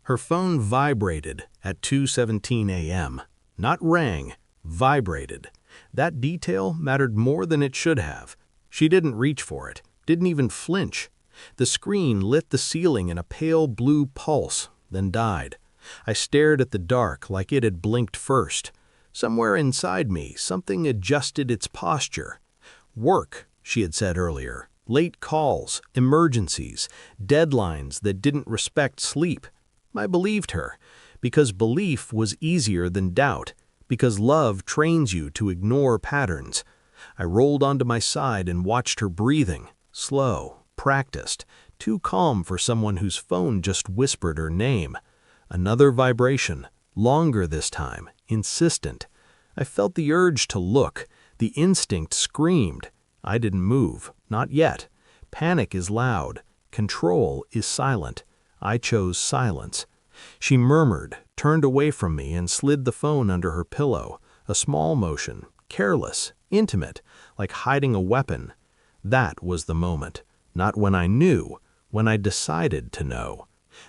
Her phone vibrated at 2:17 a.m. Not rang, vibrated. That detail mattered more than it should have. She didn't reach for it, didn't even flinch. The screen lit the ceiling in a pale blue pulse, then died. I stared at the dark like it had blinked first. Somewhere inside me, something adjusted its posture. Work, she had said earlier. Late calls, emergencies, deadlines that didn't respect sleep. I believed her, because belief was easier than doubt, because love trains you to ignore patterns. I rolled onto my side and watched her breathing, slow, practiced, too calm for someone whose phone just whispered her name. Another vibration, longer this time, insistent. I felt the urge to look. The instinct screamed. I didn't move, not yet. Panic is loud. Control is silent. I chose silence. She murmured, turned away from me, and slid the phone under her pillow. A small motion, careless, intimate, like hiding a weapon. That was the moment. Not when I knew, when I decided to know.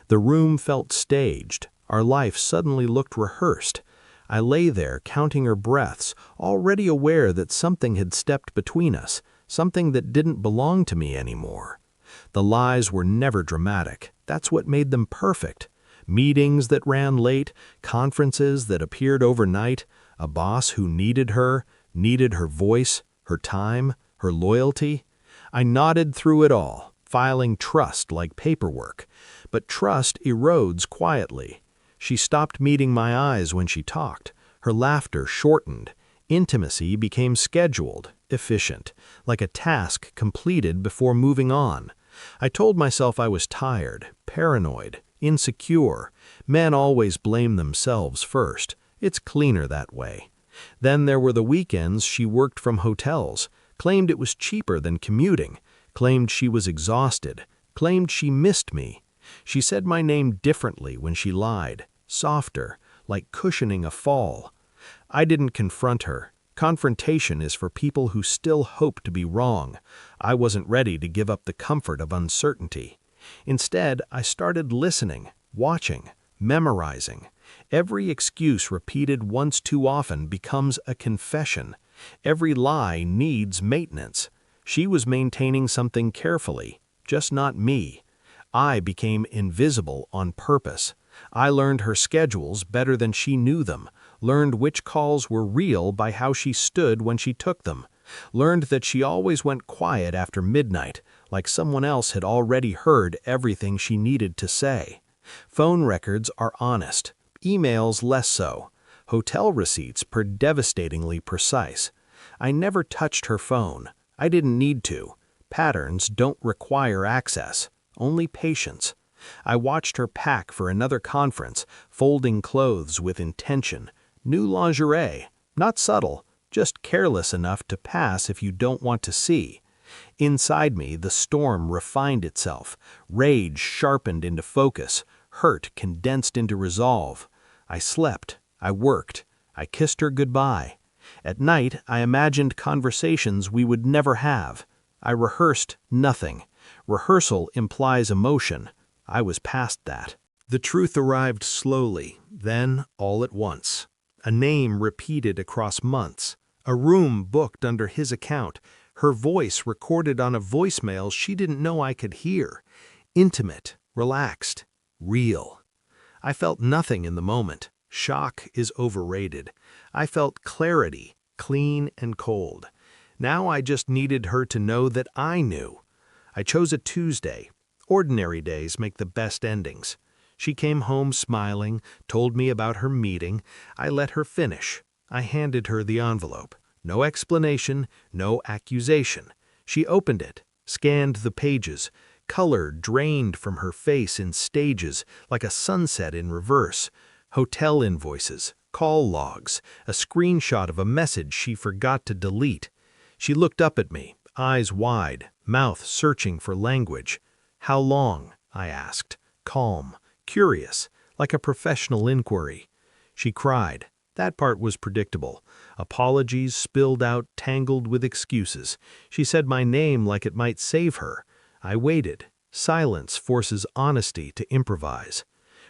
The room felt staged. Our life suddenly looked rehearsed. I lay there counting her breaths, already aware that something had stepped between us, something that didn't belong to me anymore. The lies were never dramatic. That's what made them perfect. Meetings that ran late, conferences that appeared overnight, a boss who needed her voice, her time, her loyalty. I nodded through it all, filing trust like paperwork. But trust erodes quietly. She stopped meeting my eyes when she talked. Her laughter shortened. Intimacy became scheduled, efficient, like a task completed before moving on. I told myself I was tired, paranoid, insecure. Men always blame themselves first. It's cleaner that way. Then there were the weekends she worked from hotels, claimed it was cheaper than commuting, claimed she was exhausted, claimed she missed me. She said my name differently when she lied, softer, like cushioning a fall. I didn't confront her. Confrontation is for people who still hope to be wrong. I wasn't ready to give up the comfort of uncertainty. Instead, I started listening, watching, memorizing. Every excuse repeated once too often becomes a confession. Every lie needs maintenance. She was maintaining something carefully, just not me. I became invisible on purpose. I learned her schedules better than she knew them, learned which calls were real by how she stood when she took them, learned that she always went quiet after midnight, like someone else had already heard everything she needed to say. Phone records are honest, emails less so, hotel receipts devastatingly precise. I never touched her phone. I didn't need to. Patterns don't require access, only patience. I watched her pack for another conference, folding clothes with intention. New lingerie, not subtle, just careless enough to pass if you don't want to see. Inside me, the storm refined itself. Rage sharpened into focus, hurt condensed into resolve. I slept, I worked, I kissed her goodbye. At night, I imagined conversations we would never have. I rehearsed nothing. Rehearsal implies emotion. I was past that. The truth arrived slowly, then all at once. A name repeated across months. A room booked under his account. Her voice recorded on a voicemail she didn't know I could hear. Intimate, relaxed, real. I felt nothing in the moment. Shock is overrated. I felt clarity, clean and cold. Now I just needed her to know that I knew. I chose a Tuesday. Ordinary days make the best endings. She came home smiling, told me about her meeting. I let her finish. I handed her the envelope. No explanation, no accusation. She opened it, scanned the pages. Color drained from her face in stages, like a sunset in reverse. Hotel invoices, call logs, a screenshot of a message she forgot to delete. She looked up at me, eyes wide, mouth searching for language. "How long?" I asked, calm, curious, like a professional inquiry. She cried. That part was predictable. Apologies spilled out, tangled with excuses. She said my name like it might save her. I waited. Silence forces honesty to improvise.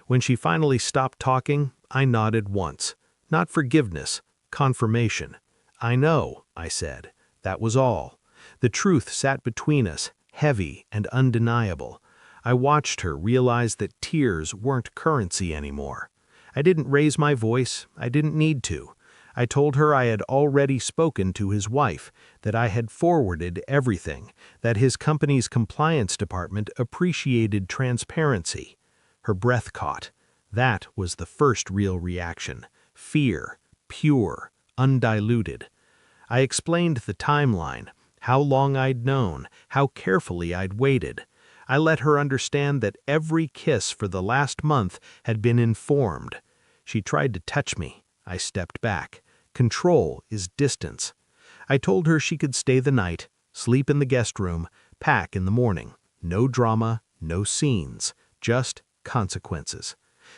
When she finally stopped talking, I nodded once. Not forgiveness, confirmation. "I know," I said. That was all. The truth sat between us, heavy and undeniable. I watched her realize that tears weren't currency anymore. I didn't raise my voice. I didn't need to. I told her I had already spoken to his wife, that I had forwarded everything, that his company's compliance department appreciated transparency. Her breath caught. That was the first real reaction. Fear, pure, undiluted. I explained the timeline, how long I'd known, how carefully I'd waited. I let her understand that every kiss for the last month had been informed. She tried to touch me. I stepped back. Control is distance. I told her she could stay the night, sleep in the guest room, pack in the morning. No drama, no scenes, just consequences.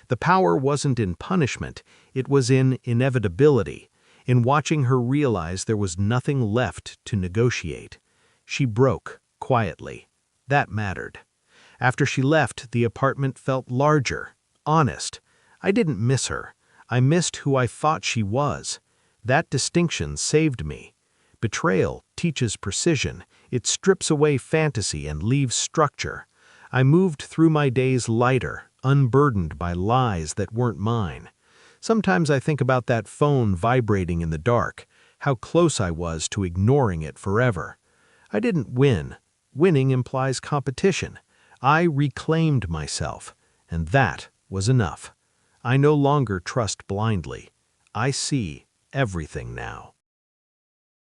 The power wasn't in punishment, it was in inevitability, in watching her realize there was nothing left to negotiate. She broke, quietly. That mattered. After she left, the apartment felt larger, honest. I didn't miss her. I missed who I thought she was. That distinction saved me. Betrayal teaches precision. It strips away fantasy and leaves structure. I moved through my days lighter, unburdened by lies that weren't mine. Sometimes I think about that phone vibrating in the dark, how close I was to ignoring it forever. I didn't win. Winning implies competition. I reclaimed myself, and that was enough. I no longer trust blindly. I see everything now.